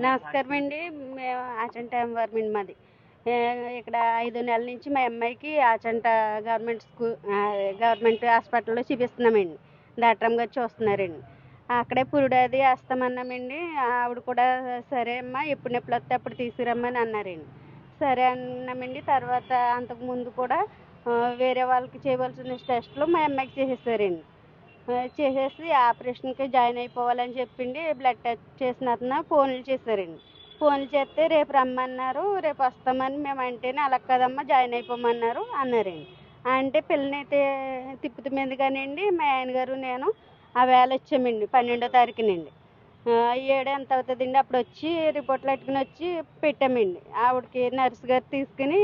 నమస్కారం అండి. మేము ఆచంట ఎంవైర్మెంట్ మాది. ఇక్కడ 5 నెలల నుంచి మా అమ్మాయికి ఆచంట గవర్నమెంట్ హాస్పిటల్లో చూపిస్తున్నామండి. డాక్టర్ గారు చూస్తున్నారండి. అక్కడే పురుడు వేస్తామన్నామండి. ఆవిడ కూడా సరే అమ్మా ఎప్పుడు నొప్పులు వస్తే అప్పుడు తీసుకురమ్మని అన్నారండి. సరే అన్నామండి. తర్వాత అంతకుముందు కూడా వేరే వాళ్ళకి చేయవలసిన టెస్టులు మా అమ్మాయికి చేసేసారండి. చేసేసి ఆపరేషన్కి జాయిన్ అయిపోవాలని చెప్పిండి బ్లడ్ టెస్ట్ చేసిన అతను ఫోన్లు చేశారండి. ఫోన్లు చేస్తే రేపు రమ్మన్నారు, రేపు వస్తామని మేము అంటేనే అలా కదమ్మా జాయిన్ అయిపోమన్నారు అన్నారండి. అంటే పిల్లనైతే తిప్పుతు మీద కానివ్వండి మా ఆయన గారు నేను ఆ వేళ వచ్చామండి 12వ తారీఖునండి. 7 ఎంత అవుతుందండి అప్పుడు వచ్చి రిపోర్ట్లు పెట్టుకుని వచ్చి పెట్టామండి. ఆవిడకి నర్సు గారు తీసుకుని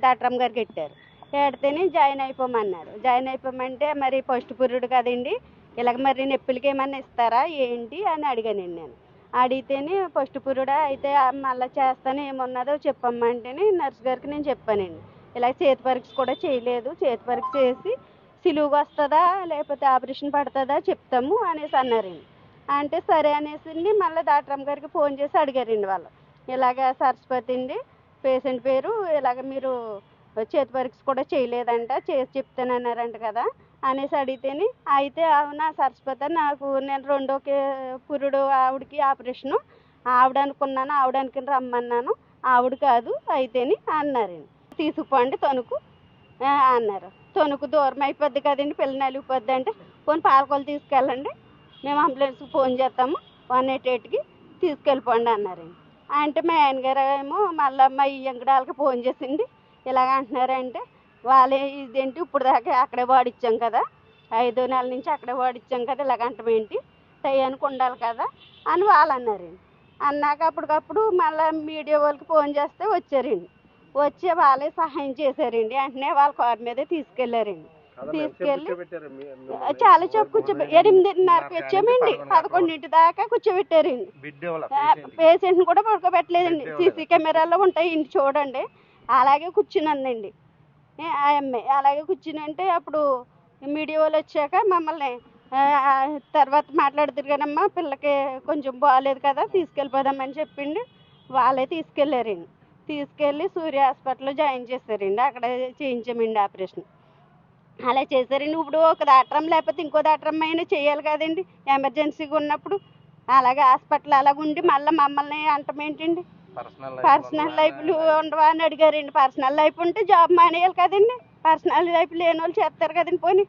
డాక్టర్ గారికి పెట్టారు. పెడితేనే జాయిన్ అయిపోమన్నారు. జాయిన్ అయిపోమంటే మరి ఫస్ట్ పీరియడ్ కదండి, ఇలాగ మరి నొప్పులకి ఏమన్నా ఇస్తారా ఏంటి అని అడిగానండి నేను. అడిగితేనే ఫస్ట్ పీరియడ్ అయితే మళ్ళీ చేస్తాను ఏమున్నదో చెప్పమ్మా అంటేనే నర్సు గారికి నేను చెప్పానండి. ఇలా చేతి పరీక్ష కూడా చేయలేదు, చేతి పరీక్ష చేసి సిలువుగా వస్తుందా లేకపోతే ఆపరేషన్ పడుతుందా చెప్తాము అనేసి అన్నారండి. అంటే సరే అనేసి మళ్ళీ డాక్టర్ గారికి ఫోన్ చేసి అడిగారండి వాళ్ళు. ఇలాగ సరస్వతి అండి పేషెంట్ పేరు, ఇలాగ మీరు చేతి పరీక్ష కూడా చేయలేదంట, చేసి చెప్తానన్నారంట కదా అనేసి అడిగితేనే అయితే అవునా సరస్వతి నేను రెండో పురుడు ఆవిడకి ఆపరేషను ఆవిడ అనుకున్నాను, ఆవిడ అనుకుని రమ్మన్నాను, ఆవిడ కాదు అయితేని అన్నారండి. తీసుకుపోండి తణుకు అన్నారు. తణుకు దూరం అయిపోద్ది కదండి, పిల్ల నలిగిపోద్ది అంటే పోనీ పాలకొల్లు తీసుకెళ్ళండి, మేము అంబులెన్స్కి ఫోన్ చేస్తాము 188కి తీసుకెళ్ళిపోండి అన్నారండి. అంటే మా ఆయనగారు ఏమో మళ్ళీ మా ఇంకడాలకి ఫోన్ చేసింది. ఇలాగ అంటున్నారంటే వాళ్ళే ఇదేంటి ఇప్పుడు దాకా అక్కడే వాడిచ్చాం కదా, 5 నెలల నుంచి అక్కడే వాడిచ్చాం కదా, ఇలాగ అంటమేంటి టయానికి ఉండాలి కదా అని వాళ్ళు అన్నారండి. అన్నాక అప్పటికప్పుడు మళ్ళీ మీడియా వాళ్ళకి ఫోన్ చేస్తే వచ్చారండి. వచ్చి వాళ్ళే సహాయం చేశారండి. వెంటనే వాళ్ళ కారు మీదే తీసుకెళ్లారండి. తీసుకెళ్ళి చాలా సేపు 8:30కి వచ్చామండి, 11 దాకా కూర్చోబెట్టారండి. పేషెంట్ని కూడా పడుకోబెట్టలేదండి. సీసీ కెమెరాలో ఉంటాయి ఇంటి చూడండి. అలాగే కూర్చునందండి ఆ అమ్మాయి. అలాగే కూర్చుని అప్పుడు మీడియా వాళ్ళు వచ్చాక మమ్మల్ని తర్వాత మాట్లాడుతురు కదమ్మా పిల్లకి కొంచెం బాగాలేదు కదా తీసుకెళ్ళిపోదామని చెప్పిండి వాళ్ళే తీసుకెళ్ళారండి. తీసుకెళ్ళి సూర్య హాస్పిటల్లో జాయిన్ చేశారండి. అక్కడ చేయించామండి ఆపరేషన్. అలా చేశారండి. ఇప్పుడు ఒక డాక్టర్ లేకపోతే ఇంకో డాక్టర్ అయినా చేయాలి కదండి ఎమర్జెన్సీగా ఉన్నప్పుడు. అలాగే హాస్పిటల్ అలాగ ఉండి మళ్ళీ మమ్మల్ని అంటమేంటండి పర్సనల్ లైఫ్లు ఉండవా అని అడిగారండి. పర్సనల్ లైఫ్ ఉంటే జాబ్ మానేయాలి కదండి, పర్సనల్ లైఫ్ లేని వాళ్ళు చేస్తారు కదండి పోనీ.